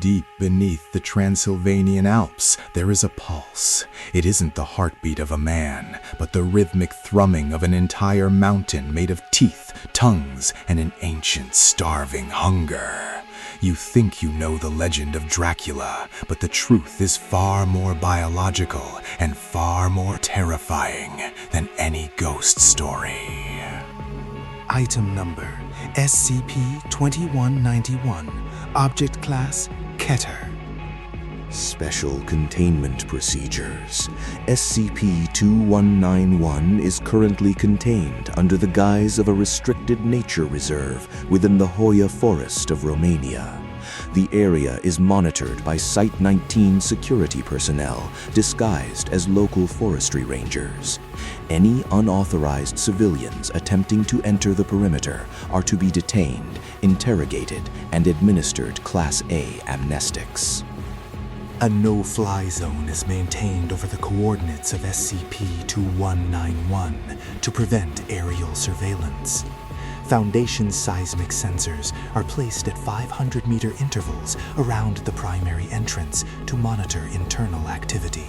Deep beneath the Transylvanian Alps, there is a pulse. It isn't the heartbeat of a man, but the rhythmic thrumming of an entire mountain made of teeth, tongues, and an ancient starving hunger. You think you know the legend of Dracula, but the truth is far more biological and far more terrifying than any ghost story. Item number SCP-2191. Object Class Keter. Special Containment Procedures. SCP-2191 is currently contained under the guise of a restricted nature reserve within the Hoya Forest of Romania. The area is monitored by Site-19 security personnel disguised as local forestry rangers. Any unauthorized civilians attempting to enter the perimeter are to be detained, interrogated, and administered Class A amnestics. A no-fly zone is maintained over the coordinates of SCP-2191 to prevent aerial surveillance. Foundation seismic sensors are placed at 500-meter intervals around the primary entrance to monitor internal activity.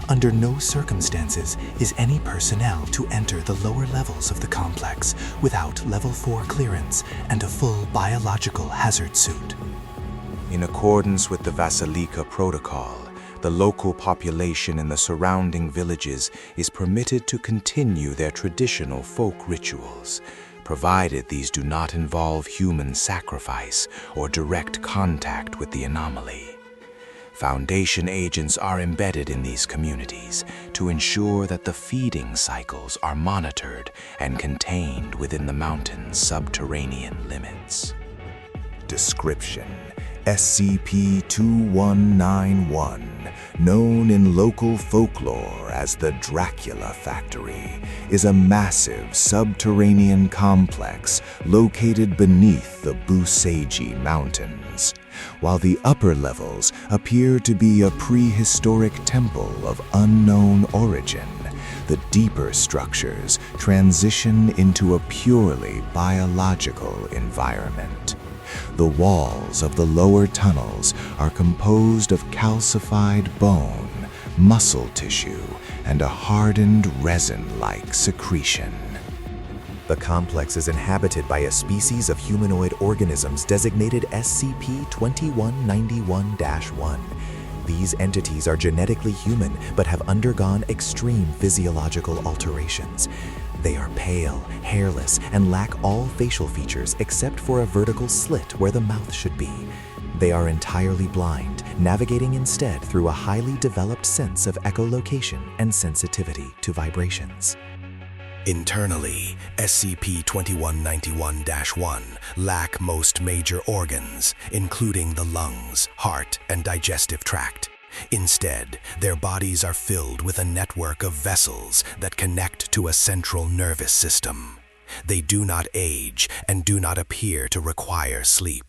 Under no circumstances is any personnel to enter the lower levels of the complex without Level 4 clearance and a full biological hazard suit. In accordance with the Vasilika Protocol, the local population in the surrounding villages is permitted to continue their traditional folk rituals, provided these do not involve human sacrifice or direct contact with the anomaly. Foundation agents are embedded in these communities to ensure that the feeding cycles are monitored and contained within the mountain's subterranean limits. Description: SCP-2191, known in local folklore as the Dracula Factory, is a massive subterranean complex located beneath the Buseji Mountains. While the upper levels appear to be a prehistoric temple of unknown origin, the deeper structures transition into a purely biological environment. The walls of the lower tunnels are composed of calcified bone, muscle tissue, and a hardened resin-like secretion. The complex is inhabited by a species of humanoid organisms designated SCP-2191-1. These entities are genetically human but have undergone extreme physiological alterations. They are pale, hairless, and lack all facial features except for a vertical slit where the mouth should be. They are entirely blind, navigating instead through a highly developed sense of echolocation and sensitivity to vibrations. Internally, SCP-2191-1 lack most major organs, including the lungs, heart, and digestive tract. Instead, their bodies are filled with a network of vessels that connect to a central nervous system. They do not age and do not appear to require sleep.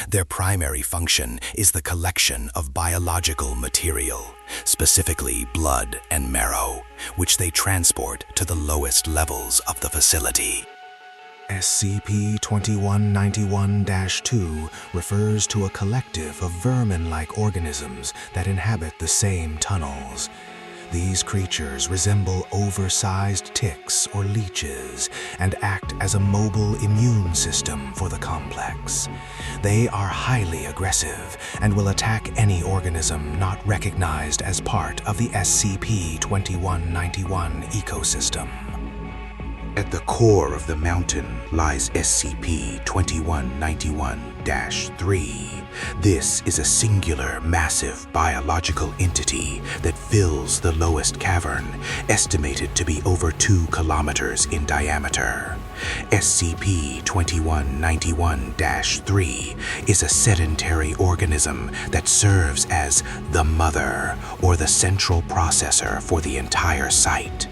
Their primary function is the collection of biological material, specifically blood and marrow, which they transport to the lowest levels of the facility. SCP-2191-2 refers to a collective of vermin-like organisms that inhabit the same tunnels. These creatures resemble oversized ticks or leeches and act as a mobile immune system for the complex. They are highly aggressive and will attack any organism not recognized as part of the SCP-2191 ecosystem. At the core of the mountain lies SCP-2191-3. This is a singular, massive biological entity that fills the lowest cavern, estimated to be over 2 kilometers in diameter. SCP-2191-3 is a sedentary organism that serves as the mother or the central processor for the entire site.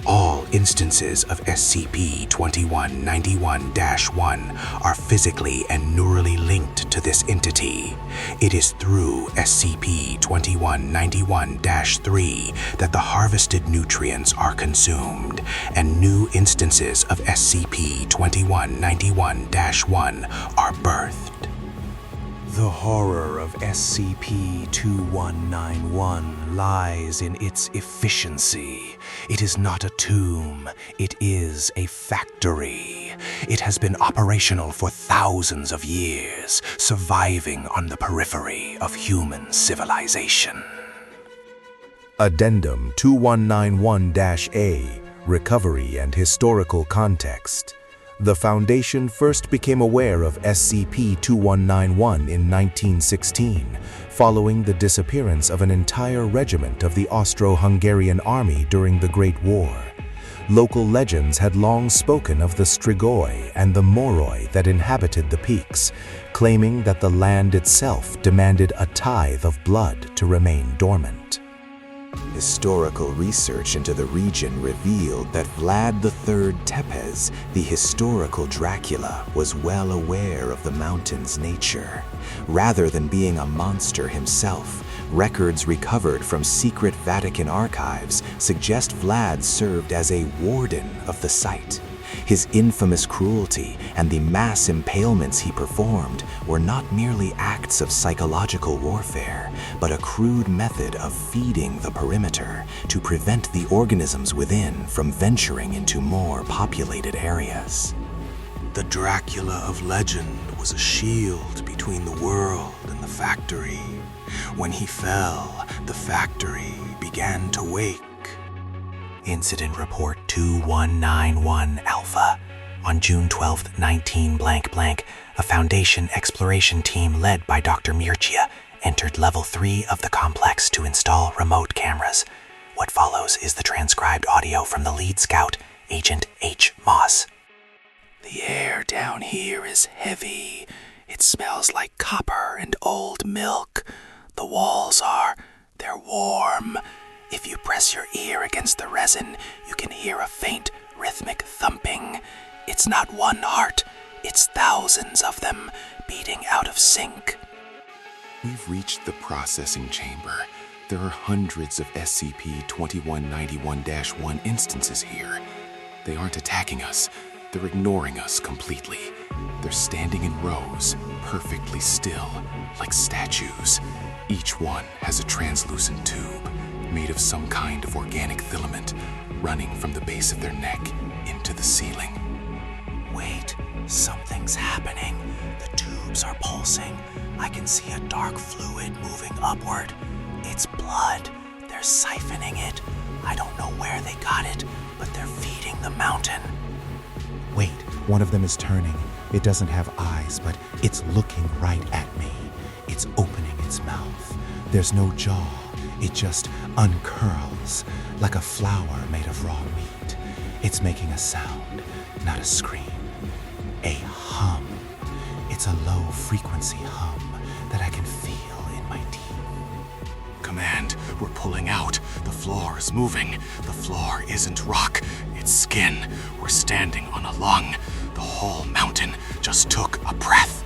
All instances of SCP-2191-1 are physically and neurally linked to this entity. It is through SCP-2191-3 that the harvested nutrients are consumed, and new instances of SCP-2191-1 are birthed. The horror of SCP-2191 lies in its efficiency. It is not a tomb, it is a factory. It has been operational for thousands of years, surviving on the periphery of human civilization. Addendum 2191-A, Recovery and Historical Context. The Foundation first became aware of SCP-2191 in 1916, following the disappearance of an entire regiment of the Austro-Hungarian Army during the Great War. Local legends had long spoken of the Strigoi and the Moroi that inhabited the peaks, claiming that the land itself demanded a tithe of blood to remain dormant. Historical research into the region revealed that Vlad III Tepes, the historical Dracula, was well aware of the mountain's nature. Rather than being a monster himself, records recovered from secret Vatican archives suggest Vlad served as a warden of the site. His infamous cruelty and the mass impalements he performed were not merely acts of psychological warfare, but a crude method of feeding the perimeter to prevent the organisms within from venturing into more populated areas. The Dracula of legend was a shield between the world and the factory. When he fell, the factory began to wake. Incident Report 2191 Alpha. On June 12, 19-blank, a Foundation exploration team led by Dr. Mircea entered Level 3 of the complex to install remote cameras. What follows is the transcribed audio from the lead scout, Agent H. Moss. The air down here is heavy. It smells like copper and old milk. The walls they're warm. If you press your ear against the resin, you can hear a faint, rhythmic thumping. It's not one heart, it's thousands of them, beating out of sync. We've reached the processing chamber. There are hundreds of SCP-2191-1 instances here. They aren't attacking us. They're ignoring us completely. They're standing in rows, perfectly still, like statues. Each one has a translucent tube, made of some kind of organic filament, running from the base of their neck into the ceiling. Wait, something's happening. The tubes are pulsing. I can see a dark fluid moving upward. It's blood. They're siphoning it. I don't know where they got it, but they're feeding the mountain. Wait, one of them is turning. It doesn't have eyes, but it's looking right at me. It's opening its mouth. There's no jaw. It just uncurls like a flower made of raw meat. It's making a sound, not a scream. A hum. It's a low-frequency hum that I can feel in my teeth. Command, we're pulling out. The floor is moving. The floor isn't rock, it's skin. We're standing on a lung. The whole mountain just took a breath.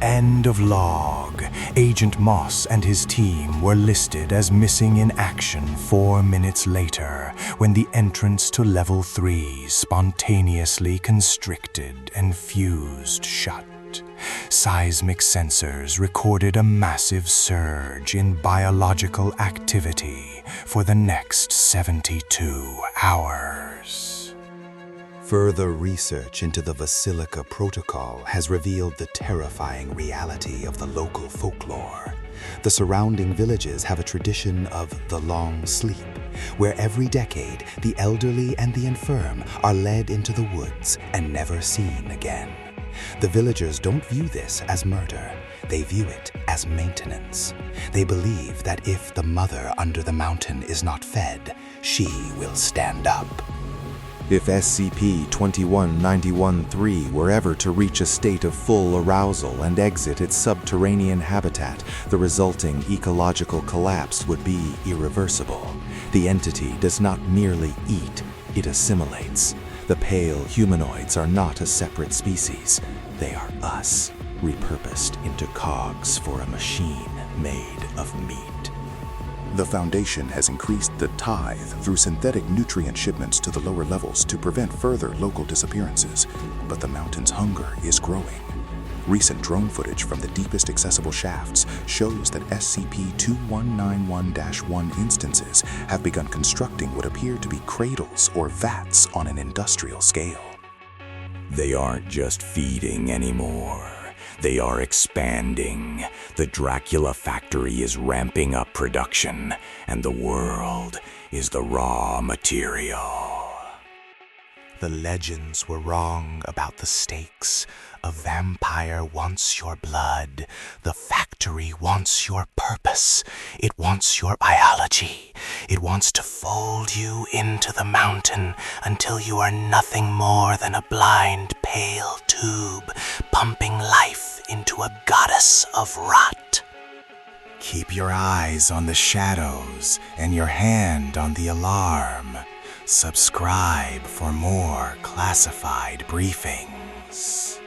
End of log. Agent Moss and his team were listed as missing in action 4 minutes later, when the entrance to Level 3 spontaneously constricted and fused shut. Seismic sensors recorded a massive surge in biological activity for the next 72 hours. Further research into the Basilica Protocol has revealed the terrifying reality of the local folklore. The surrounding villages have a tradition of the long sleep, where every decade the elderly and the infirm are led into the woods and never seen again. The villagers don't view this as murder. They view it as maintenance. They believe that if the mother under the mountain is not fed, she will stand up. If SCP-2191-3 were ever to reach a state of full arousal and exit its subterranean habitat, the resulting ecological collapse would be irreversible. The entity does not merely eat, it assimilates. The pale humanoids are not a separate species. They are us, repurposed into cogs for a machine made of meat. The Foundation has increased the tithe through synthetic nutrient shipments to the lower levels to prevent further local disappearances, but the mountain's hunger is growing. Recent drone footage from the deepest accessible shafts shows that SCP-2191-1 instances have begun constructing what appear to be cradles or vats on an industrial scale. They aren't just feeding anymore. They are expanding. The Dracula factory is ramping up production, and the world is the raw material. The legends were wrong about the stakes. A vampire wants your blood. The factory wants your purpose. It wants your biology. It wants to fold you into the mountain until you are nothing more than a blind, pale tube, pumping life into a goddess of rot. Keep your eyes on the shadows and your hand on the alarm. Subscribe for more classified briefings.